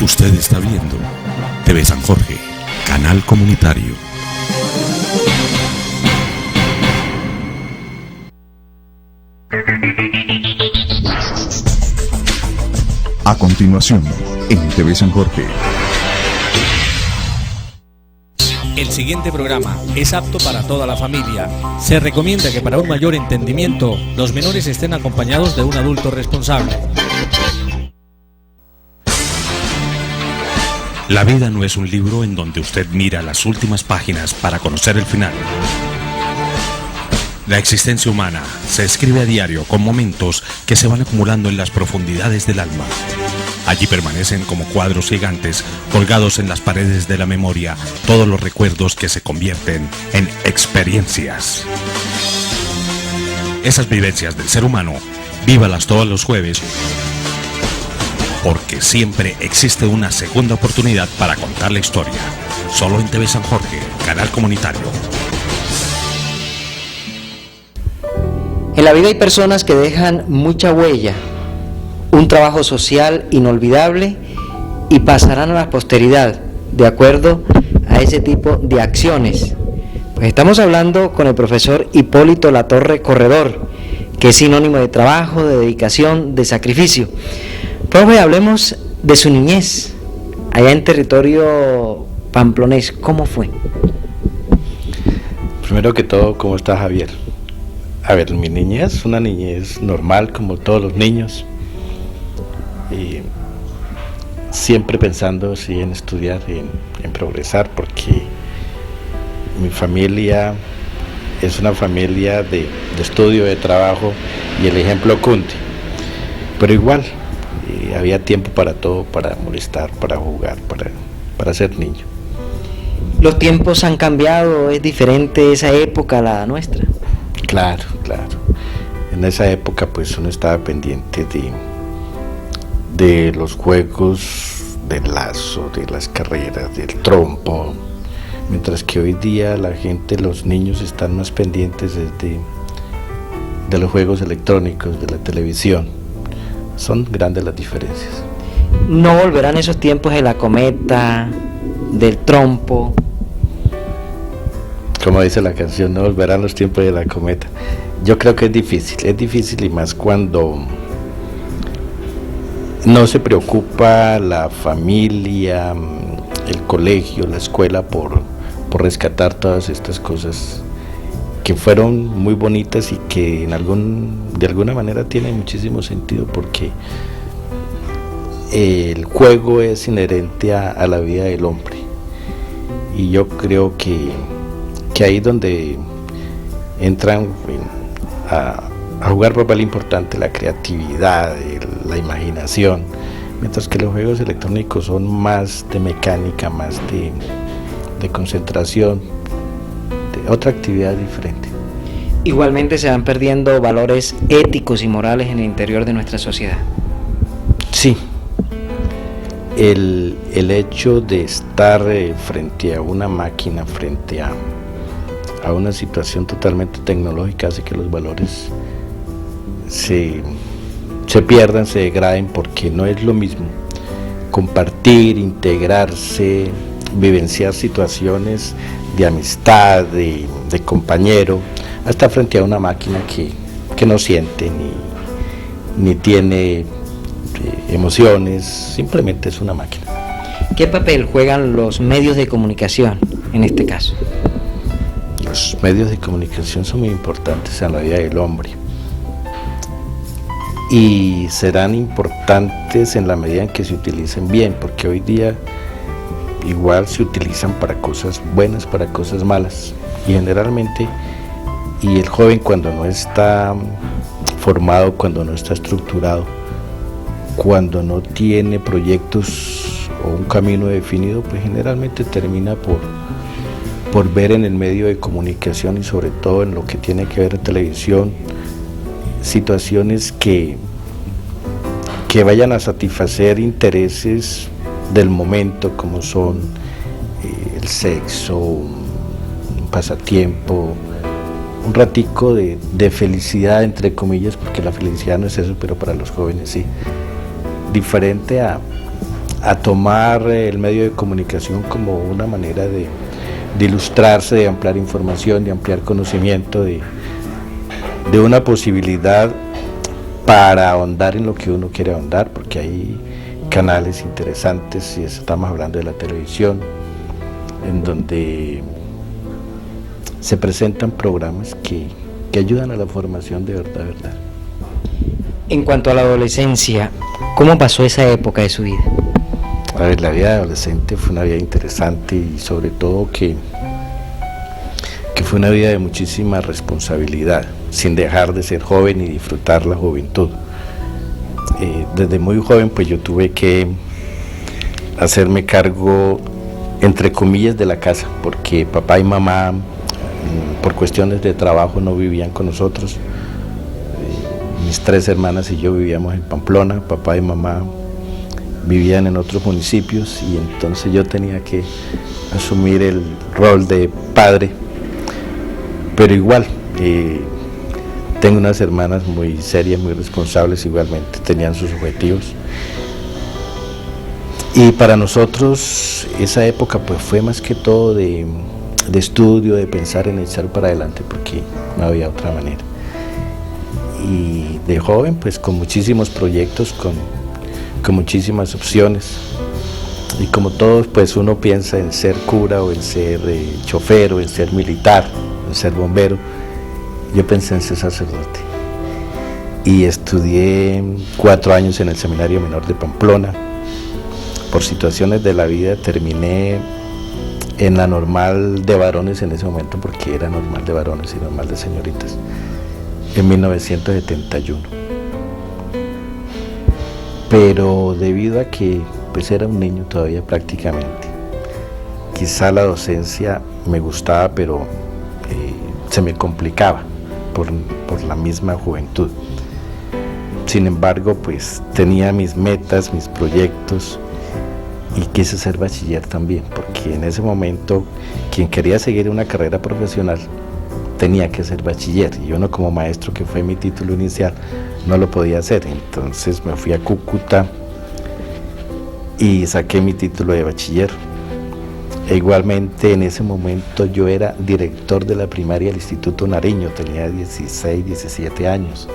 Usted está viendo TV San Jorge, canal comunitario. A continuación, en TV San Jorge. El siguiente programa es apto para toda la familia. Se recomienda que para un mayor entendimiento, los menores estén acompañados de un adulto responsable. La vida no es un libro en donde usted mira las últimas páginas para conocer el final. La existencia humana se escribe a diario con momentos que se van acumulando en las profundidades del alma. Allí permanecen como cuadros gigantes, colgados en las paredes de la memoria, todos los recuerdos que se convierten en experiencias. Esas vivencias del ser humano, vívalas todos los jueves, porque siempre existe una segunda oportunidad para contar la historia. Solo en TV San Jorge, canal comunitario. En la vida hay personas que dejan mucha huella, un trabajo social inolvidable y pasarán a la posteridad de acuerdo a ese tipo de acciones. Pues estamos hablando con el profesor Hipólito Latorre Corredor, que es sinónimo de trabajo, de dedicación, de sacrificio. Profe, hablemos de su niñez, allá en territorio pamplonés. ¿Cómo fue? Primero que todo, ¿cómo está Javier? A ver, mi niñez, una niñez normal como todos los niños, y siempre pensando sí, en estudiar, en progresar, porque mi familia es una familia de estudio, de trabajo, y el ejemplo cunde, pero igual había tiempo para todo, para molestar, para jugar, para ser niño. ¿Los tiempos han cambiado? ¿Es diferente esa época a la nuestra? Claro. En esa época pues uno estaba pendiente de los juegos del lazo, de las carreras, del trompo, mientras que hoy día la gente, los niños están más pendientes de los juegos electrónicos, de la televisión. Son grandes las diferencias. ¿No volverán esos tiempos de la cometa, del trompo? Como dice la canción, no volverán los tiempos de la cometa. Yo creo que es difícil y más cuando no se preocupa la familia, el colegio, la escuela por rescatar todas estas cosas que fueron muy bonitas y que de alguna manera tienen muchísimo sentido, porque el juego es inherente a la vida del hombre, y yo creo que ahí es donde entran a jugar papel importante la creatividad, la imaginación, mientras que los juegos electrónicos son más de mecánica, más de concentración, de otra actividad diferente. Igualmente se van perdiendo valores éticos y morales en el interior de nuestra sociedad. Sí, el hecho de estar frente a una máquina, frente a una situación totalmente tecnológica, hace que los valores se pierdan, se degraden, porque no es lo mismo compartir, integrarse, vivenciar situaciones de amistad, de compañero, hasta frente a una máquina que no siente ni tiene emociones, simplemente es una máquina. ¿Qué papel juegan los medios de comunicación en este caso? Los medios de comunicación son muy importantes en la vida del hombre, y serán importantes en la medida en que se utilicen bien, porque hoy día igual se utilizan para cosas buenas, para cosas malas, y generalmente, y el joven cuando no está formado, cuando no está estructurado, cuando no tiene proyectos o un camino definido, pues generalmente termina por ver en el medio de comunicación, y sobre todo en lo que tiene que ver en televisión, situaciones que vayan a satisfacer intereses del momento, como son el sexo, un pasatiempo, un ratico de felicidad, entre comillas, porque la felicidad no es eso, pero para los jóvenes sí, diferente a a tomar el medio de comunicación como una manera de ilustrarse, de ampliar información, de ampliar conocimiento, de una posibilidad para ahondar en lo que uno quiere ahondar, porque hay canales interesantes, si estamos hablando de la televisión, en donde se presentan programas que ayudan a la formación de verdad. En cuanto a la adolescencia, ¿cómo pasó esa época de su vida? A ver, la vida de adolescente fue una vida interesante y sobre todo que fue una vida de muchísima responsabilidad, sin dejar de ser joven y disfrutar la juventud. Desde muy joven pues yo tuve que hacerme cargo, entre comillas, de la casa, porque papá y mamá por cuestiones de trabajo no vivían con nosotros. Mis 3 hermanas y yo vivíamos en Pamplona, papá y mamá vivían en otros municipios y entonces yo tenía que asumir el rol de padre, pero igual tengo unas hermanas muy serias, muy responsables, igualmente tenían sus objetivos. Y para nosotros esa época pues fue más que todo de estudio, de pensar en echar para adelante, porque no había otra manera. Y de joven pues con muchísimos proyectos, con muchísimas opciones, y como todos pues uno piensa en ser cura o en ser chofer o en ser militar, en ser bombero. Yo pensé en ser sacerdote y estudié 4 años en el Seminario Menor de Pamplona. Por situaciones de la vida terminé en la normal de varones en ese momento, porque era normal de varones y normal de señoritas, en 1971. Pero debido a que pues era un niño todavía prácticamente, quizá la docencia me gustaba, pero se me complicaba por la misma juventud. Sin embargo, pues tenía mis metas, mis proyectos, y quise ser bachiller también, porque en ese momento quien quería seguir una carrera profesional tenía que ser bachiller, y uno como maestro, que fue mi título inicial, no lo podía hacer. Entonces me fui a Cúcuta y saqué mi título de bachiller. E igualmente en ese momento yo era director de la primaria del Instituto Nariño, tenía 16, 17 años,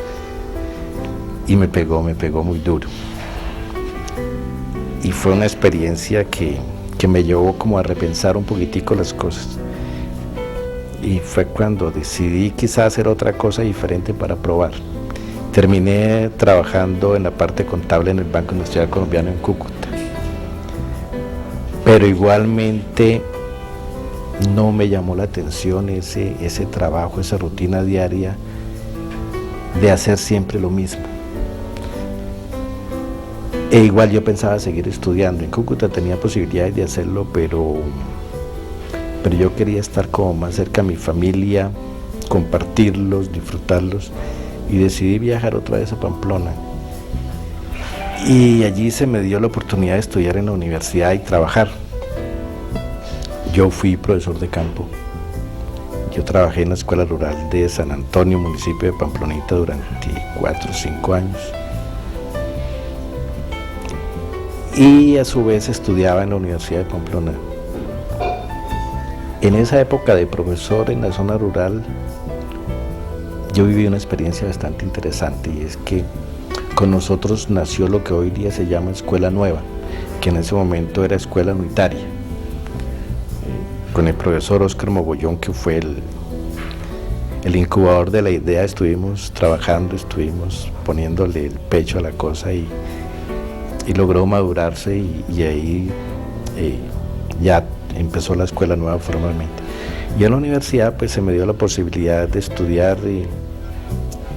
y me pegó muy duro. Y fue una experiencia que me llevó como a repensar un poquitico las cosas. Y fue cuando decidí quizás hacer otra cosa diferente para probar. Terminé trabajando en la parte contable en el Banco Industrial Colombiano en Cúcuta. Pero igualmente no me llamó la atención ese trabajo, esa rutina diaria de hacer siempre lo mismo. E igual yo pensaba seguir estudiando. En Cúcuta tenía posibilidades de hacerlo, pero yo quería estar como más cerca a mi familia, compartirlos, disfrutarlos, y decidí viajar otra vez a Pamplona. Y allí se me dio la oportunidad de estudiar en la universidad y trabajar. Yo fui profesor de campo. Yo trabajé en la Escuela Rural de San Antonio, municipio de Pamplonita, durante 4 o 5 años. Y a su vez estudiaba en la Universidad de Pamplona. En esa época de profesor en la zona rural, yo viví una experiencia bastante interesante, y es que con nosotros nació lo que hoy día se llama Escuela Nueva, que en ese momento era escuela unitaria. Con el profesor Óscar Mogollón, que fue el incubador de la idea, estuvimos trabajando, estuvimos poniéndole el pecho a la cosa, y logró madurarse, y ahí ya empezó la Escuela Nueva formalmente. Y en la universidad pues se me dio la posibilidad de estudiar,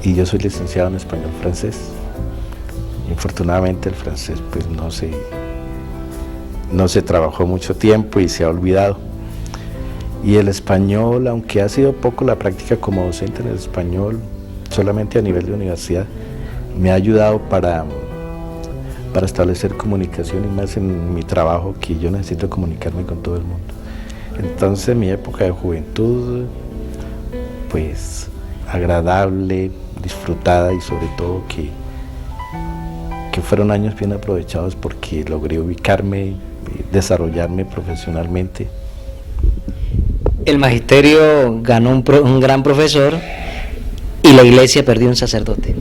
y yo soy licenciado en español francés. Infortunadamente el francés pues no se trabajó mucho tiempo y se ha olvidado. Y el español, aunque ha sido poco la práctica como docente en el español, solamente a nivel de universidad, me ha ayudado para establecer comunicación, y más en mi trabajo, que yo necesito comunicarme con todo el mundo. Entonces mi época de juventud, pues agradable, disfrutada, y sobre todo que que fueron años bien aprovechados porque logré ubicarme, desarrollarme profesionalmente. El magisterio ganó un gran profesor y la iglesia perdió un sacerdote.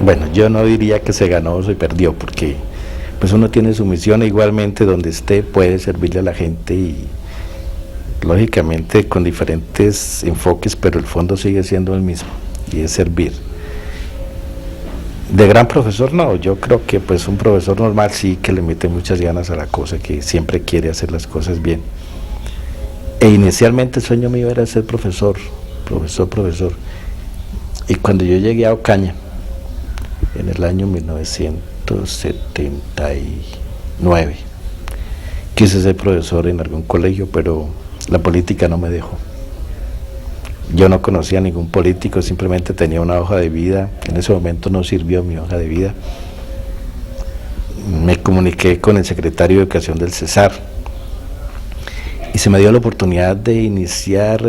Bueno, yo no diría que se ganó o se perdió, porque pues uno tiene su misión e igualmente donde esté puede servirle a la gente y lógicamente con diferentes enfoques, pero el fondo sigue siendo el mismo y es servir. De gran profesor no, yo creo que pues un profesor normal sí que le mete muchas ganas a la cosa, que siempre quiere hacer las cosas bien. E inicialmente el sueño mío era ser profesor. Y cuando yo llegué a Ocaña, en el año 1979, quise ser profesor en algún colegio, pero la política no me dejó. Yo no conocía a ningún político, simplemente tenía una hoja de vida. En ese momento no sirvió mi hoja de vida. Me comuniqué con el secretario de Educación del Cesar y se me dio la oportunidad de iniciar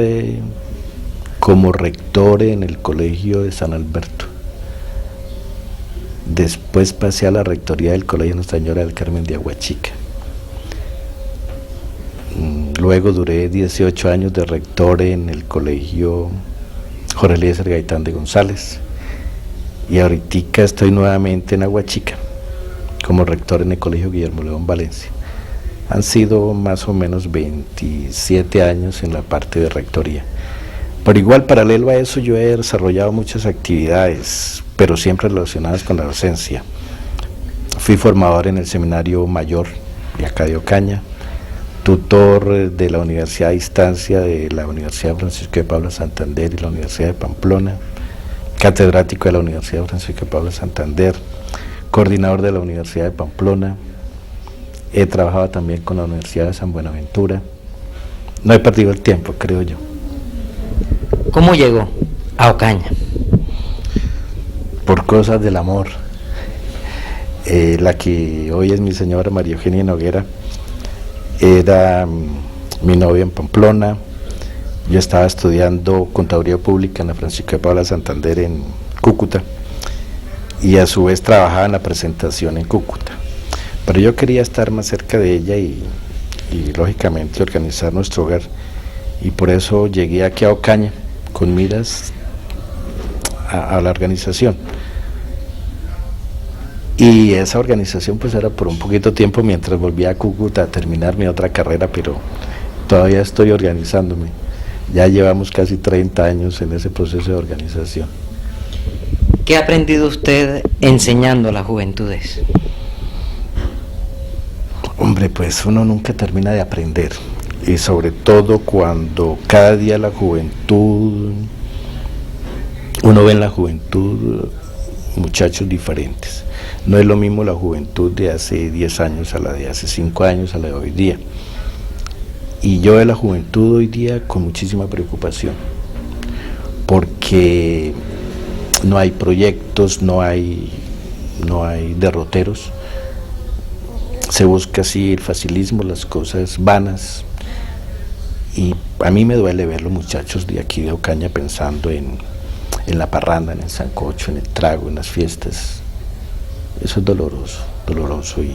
como rector en el colegio de San Alberto. Después pasé a la rectoría del Colegio Nuestra Señora del Carmen de Aguachica. Luego duré 18 años de rector en el colegio Jorge Eliezer Gaitán de González. Y ahorita estoy nuevamente en Aguachica como rector en el colegio Guillermo León Valencia. Han sido más o menos 27 años en la parte de rectoría. Pero igual, paralelo a eso, yo he desarrollado muchas actividades, pero siempre relacionadas con la docencia. Fui formador en el Seminario Mayor de acá de Ocaña, tutor de la Universidad a Distancia de la Universidad Francisco de Paula Santander y la Universidad de Pamplona, catedrático de la Universidad Francisco de Paula Santander, coordinador de la Universidad de Pamplona. He trabajado también con la Universidad de San Buenaventura. No he perdido el tiempo, creo yo. ¿Cómo llegó a Ocaña? Por cosas del amor. La que hoy es mi señora María Eugenia Noguera era mi novia en Pamplona. Yo estaba estudiando Contaduría Pública en la Francisco de Paula Santander en Cúcuta y a su vez trabajaba en la presentación en Cúcuta. Pero yo quería estar más cerca de ella y lógicamente organizar nuestro hogar, y por eso llegué aquí a Ocaña con miras a la organización. Y esa organización pues era por un poquito tiempo mientras volvía a Cúcuta a terminar mi otra carrera, pero todavía estoy organizándome. Ya llevamos casi 30 años en ese proceso de organización. ¿Qué ha aprendido usted enseñando a las juventudes? Hombre, pues uno nunca termina de aprender, y sobre todo cuando cada día la juventud, uno ve en la juventud muchachos diferentes. No es lo mismo la juventud de hace 10 años a la de hace 5 años a la de hoy día. Y yo veo la juventud hoy día con muchísima preocupación, porque no hay proyectos, no hay derroteros. Se busca así el facilismo, las cosas vanas, y a mí me duele ver los muchachos de aquí de Ocaña pensando en la parranda, en el sancocho, en el trago, en las fiestas. Eso es doloroso, y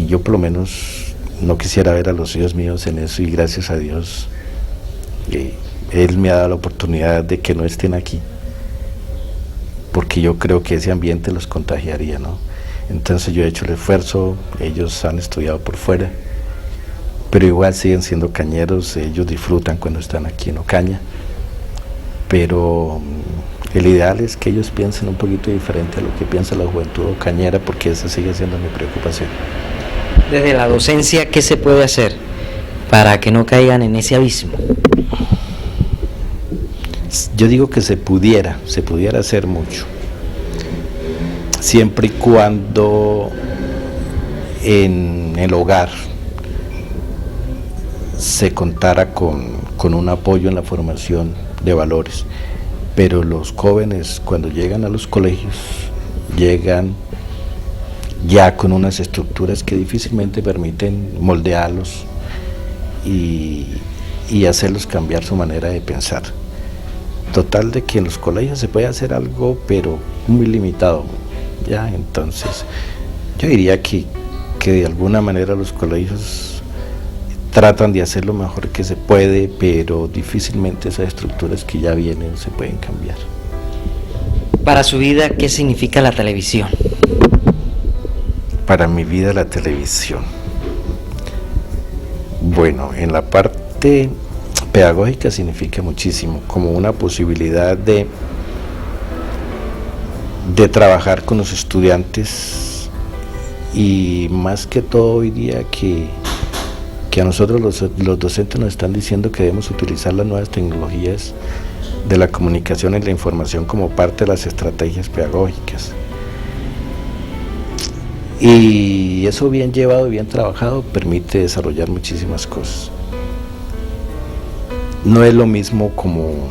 yo por lo menos no quisiera ver a los hijos míos en eso, y gracias a Dios Él me ha dado la oportunidad de que no estén aquí, porque yo creo que ese ambiente los contagiaría, ¿no? Entonces yo he hecho el esfuerzo, ellos han estudiado por fuera, pero igual siguen siendo cañeros, ellos disfrutan cuando están aquí en Ocaña, pero el ideal es que ellos piensen un poquito diferente a lo que piensa la juventud ocañera, porque esa sigue siendo mi preocupación. Desde la docencia, ¿qué se puede hacer para que no caigan en ese abismo? Yo digo que se pudiera hacer mucho, siempre y cuando en el hogar se contara con un apoyo en la formación de valores. Pero los jóvenes, cuando llegan a los colegios, llegan ya con unas estructuras que difícilmente permiten moldearlos y hacerlos cambiar su manera de pensar. total de que en los colegios se puede hacer algo, pero muy limitado, ya. Entonces yo diría que de alguna manera los colegios tratan de hacer lo mejor que se puede, pero difícilmente esas estructuras que ya vienen se pueden cambiar. Para su vida, ¿qué significa la televisión? Para mi vida la televisión. Bueno, en la parte pedagógica significa muchísimo, como una posibilidad de trabajar con los estudiantes, y más que todo hoy día que a nosotros los docentes nos están diciendo que debemos utilizar las nuevas tecnologías de la comunicación y la información como parte de las estrategias pedagógicas. Y eso bien llevado, bien trabajado, permite desarrollar muchísimas cosas. No es lo mismo como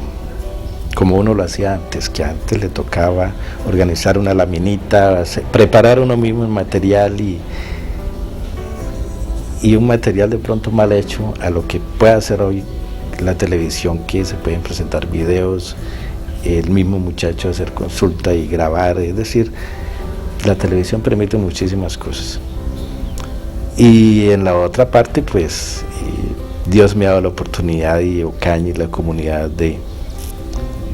uno lo hacía antes, que antes le tocaba organizar una laminita, preparar uno mismo el material y un material de pronto mal hecho, a lo que puede hacer hoy la televisión, que se pueden presentar videos, el mismo muchacho hacer consulta y grabar, es decir, la televisión permite muchísimas cosas. Y en la otra parte, pues, Dios me ha dado la oportunidad, y Ocaña y la comunidad, de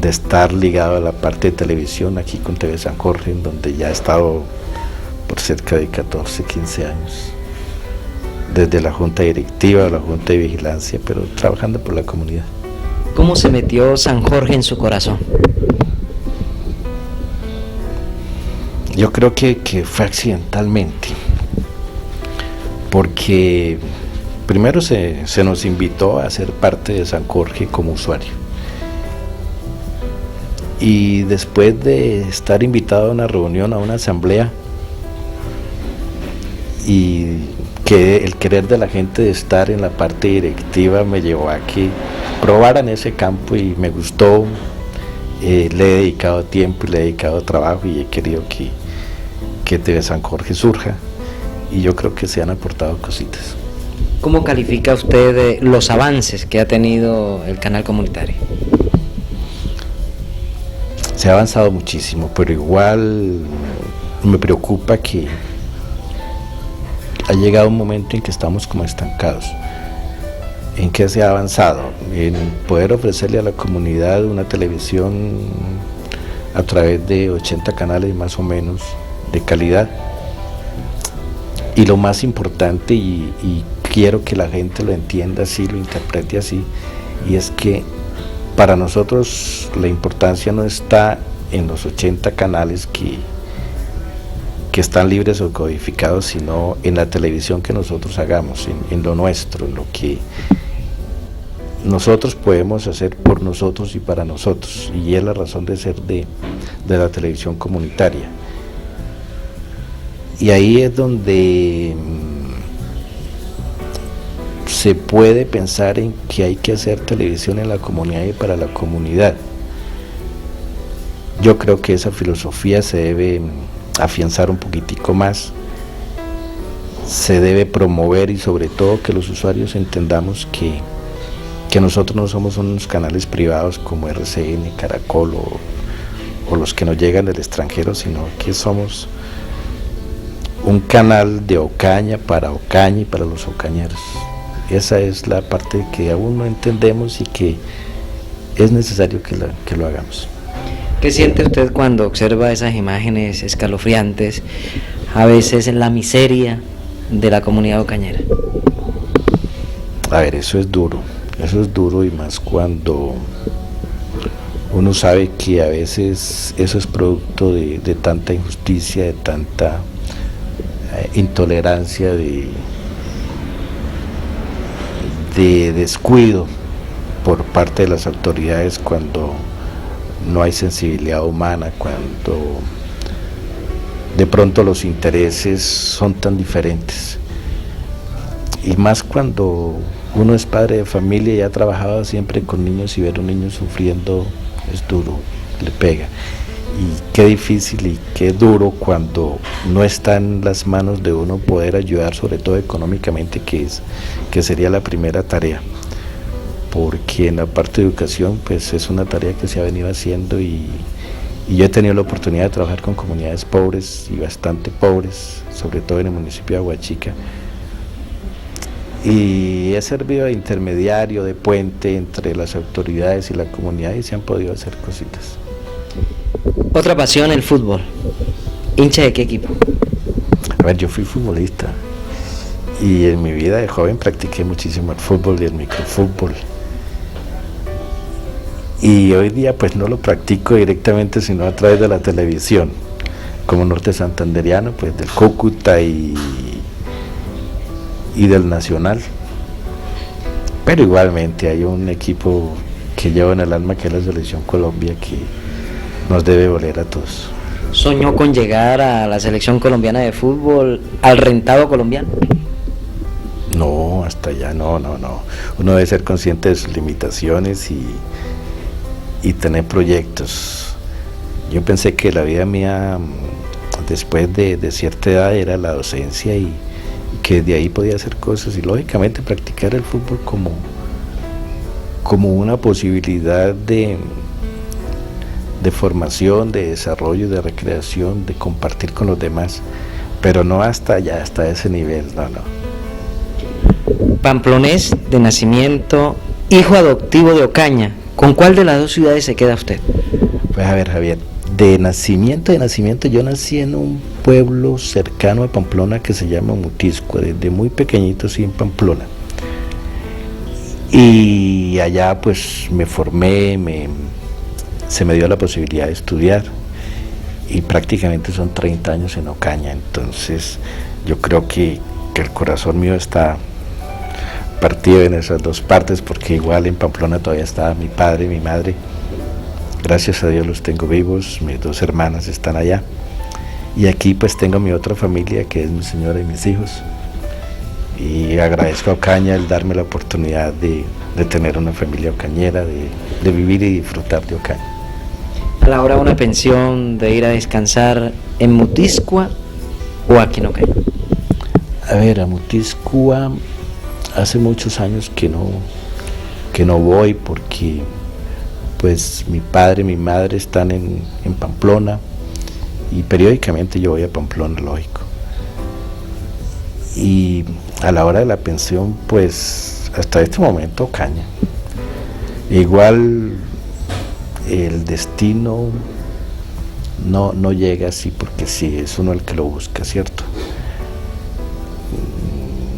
estar ligado a la parte de televisión aquí con TV San Jorge, en donde ya he estado por cerca de 14, 15 años, desde la junta directiva, la junta de vigilancia, pero trabajando por la comunidad. ¿Cómo se metió San Jorge en su corazón? Yo creo que fue accidentalmente, porque primero se nos invitó a ser parte de San Jorge como usuario, y después de estar invitado a una reunión, a una asamblea, y que el querer de la gente de estar en la parte directiva me llevó a que probaran ese campo, y me gustó. Le he dedicado tiempo y le he dedicado trabajo, y he querido que TV San Jorge surja, y yo creo que se han aportado cositas. ¿Cómo califica usted los avances que ha tenido el canal comunitario? Se ha avanzado muchísimo, pero igual me preocupa que ha llegado un momento en que estamos como estancados. ¿En qué se ha avanzado? En poder ofrecerle a la comunidad una televisión a través de 80 canales más o menos de calidad. Y lo más importante, y quiero que la gente lo entienda así, lo interprete así, y es que para nosotros la importancia no está en los 80 canales que están libres o codificados, sino en la televisión que nosotros hagamos, en lo nuestro, en lo que nosotros podemos hacer por nosotros y para nosotros, y es la razón de ser de la televisión comunitaria. Y ahí es donde se puede pensar en que hay que hacer televisión en la comunidad y para la comunidad. Yo creo que esa filosofía se debe afianzar un poquitico más, se debe promover, y sobre todo que los usuarios entendamos que nosotros no somos unos canales privados como RCN, Caracol o los que nos llegan del extranjero, sino que somos un canal de Ocaña y para los ocañeros. Esa es la parte que aún no entendemos y que es necesario que lo hagamos. ¿Qué siente usted cuando observa esas imágenes escalofriantes, a veces en la miseria de la comunidad ocañera? A ver, eso es duro, y más cuando uno sabe que a veces eso es producto de tanta injusticia, de tanta intolerancia, de descuido por parte de las autoridades, cuando no hay sensibilidad humana, cuando de pronto los intereses son tan diferentes, y más cuando uno es padre de familia y ha trabajado siempre con niños, y ver a un niño sufriendo es duro, le pega. Y qué difícil y qué duro cuando no está en las manos de uno poder ayudar, sobre todo económicamente, que sería la primera tarea. porque en la parte de educación pues es una tarea que se ha venido haciendo y yo he tenido la oportunidad de trabajar con comunidades pobres y bastante pobres, sobre todo en el municipio de Aguachica, y he servido de intermediario, de puente entre las autoridades y la comunidad y se han podido hacer cositas. Otra pasión, el fútbol. ¿Hincha de qué equipo? A ver, yo fui futbolista y en mi vida de joven practiqué muchísimo el fútbol y el microfútbol. Y hoy día pues no lo practico directamente sino a través de la televisión, como Norte Santanderiano, pues del Cúcuta y del Nacional. Pero igualmente hay un equipo que llevo en el alma que es la Selección Colombia, que nos debe doler a todos. ¿Soñó con llegar a la selección colombiana de fútbol, al rentado colombiano? No, hasta allá no. Uno debe ser consciente de sus limitaciones y tener proyectos. Yo pensé que la vida mía después de cierta edad era la docencia y que de ahí podía hacer cosas y lógicamente practicar el fútbol como una posibilidad de formación, de desarrollo, de recreación, de compartir con los demás, pero no hasta allá, hasta ese nivel, no. Pamplonés de nacimiento, hijo adoptivo de Ocaña. ¿Con cuál de las dos ciudades se queda usted? Pues a ver, Javier, de nacimiento, yo nací en un pueblo cercano a Pamplona que se llama Mutiscua, desde muy pequeñito sí en Pamplona. Y allá pues me formé, se me dio la posibilidad de estudiar y prácticamente son 30 años en Ocaña, entonces yo creo que el corazón mío está partido en esas dos partes, porque igual en Pamplona todavía está mi padre y mi madre, gracias a Dios los tengo vivos, mis dos hermanas están allá, y aquí pues tengo mi otra familia que es mi señora y mis hijos, y agradezco a Ocaña el darme la oportunidad de tener una familia ocañera, de vivir y disfrutar de Ocaña. A la hora de una pensión, de ir a descansar, ¿en Mutiscua o aquí en Ocaña? A ver, a Mutiscua hace muchos años que no voy, porque pues mi padre y mi madre están en Pamplona y periódicamente yo voy a Pamplona, lógico. Y a la hora de la pensión, pues hasta este momento Ocaña. Igual el destino no llega así porque sí, es uno el que lo busca, ¿cierto?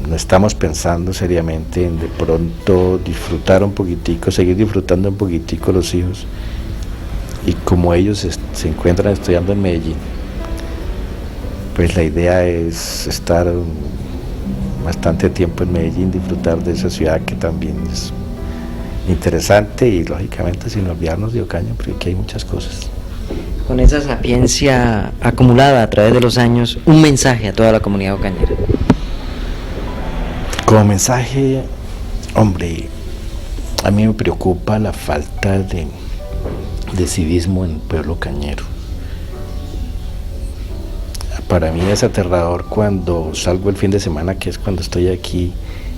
No estamos pensando seriamente en de pronto disfrutar un poquitico, seguir disfrutando un poquitico los hijos, y como ellos se encuentran estudiando en Medellín, pues la idea es estar bastante tiempo en Medellín, disfrutar de esa ciudad que también es interesante y lógicamente sin olvidarnos de Ocaña, porque aquí hay muchas cosas. Con esa sapiencia acumulada a través de los años, un mensaje a toda la comunidad ocañera. Como mensaje, hombre, a mí me preocupa la falta de civismo en el pueblo cañero. Para mí es aterrador cuando salgo el fin de semana, que es cuando estoy aquí,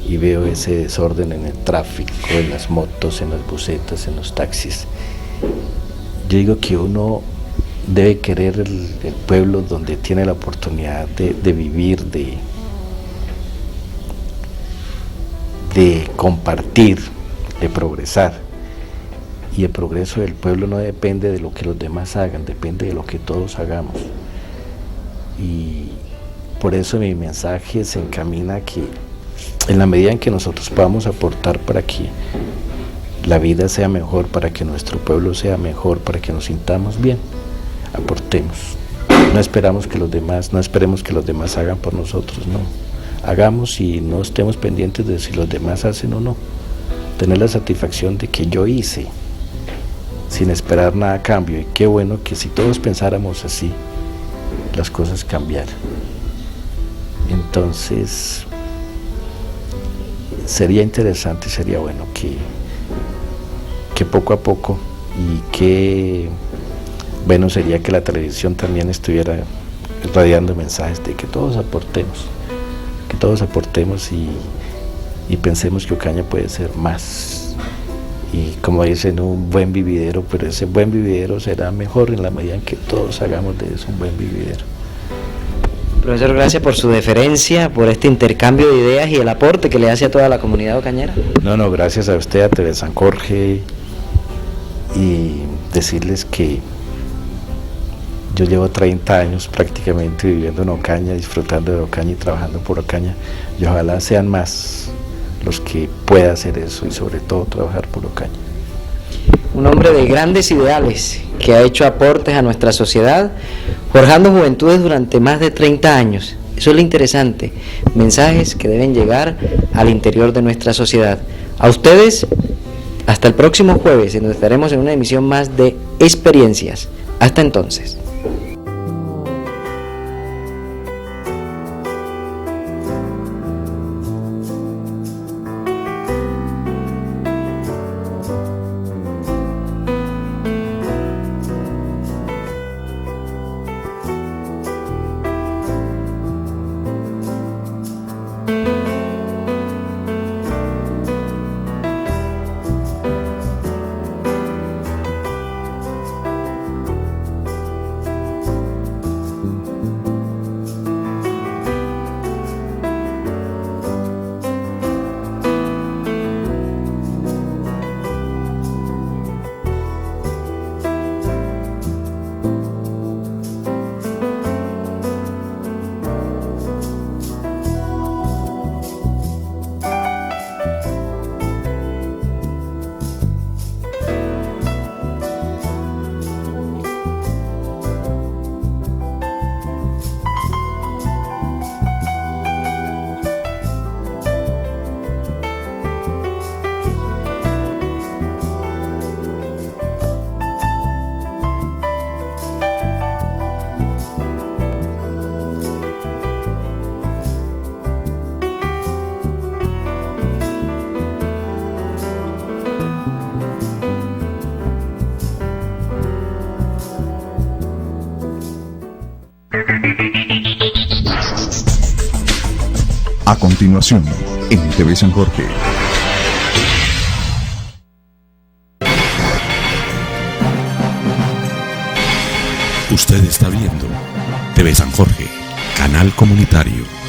y veo ese desorden en el tráfico, en las motos, en las busetas, en los taxis. Yo digo que uno debe querer el pueblo donde tiene la oportunidad de vivir, de compartir, de progresar. Y el progreso del pueblo no depende de lo que los demás hagan, depende de lo que todos hagamos. Y por eso mi mensaje se encamina a que en la medida en que nosotros podamos aportar para que la vida sea mejor, para que nuestro pueblo sea mejor, para que nos sintamos bien, aportemos. No esperemos que los demás hagan por nosotros, no. Hagamos y no estemos pendientes de si los demás hacen o no. Tener la satisfacción de que yo hice, sin esperar nada a cambio. Y qué bueno que si todos pensáramos así, las cosas cambiaran. Entonces, sería interesante, sería bueno que poco a poco, y que bueno sería que la televisión también estuviera radiando mensajes de que todos aportemos y pensemos que Ocaña puede ser más y como dicen, un buen vividero, pero ese buen vividero será mejor en la medida en que todos hagamos de eso un buen vividero. Profesor, gracias por su deferencia, por este intercambio de ideas y el aporte que le hace a toda la comunidad ocañera. No, gracias a usted, a TV San Jorge, y decirles que yo llevo 30 años prácticamente viviendo en Ocaña, disfrutando de Ocaña y trabajando por Ocaña, y ojalá sean más los que puedan hacer eso y sobre todo trabajar por Ocaña. Un hombre de grandes ideales que ha hecho aportes a nuestra sociedad, forjando juventudes durante más de 30 años. Eso es lo interesante, mensajes que deben llegar al interior de nuestra sociedad. A ustedes, hasta el próximo jueves, en donde estaremos en una emisión más de Experiencias. Hasta entonces. A continuación, en TV San Jorge. Usted está viendo TV San Jorge, canal comunitario.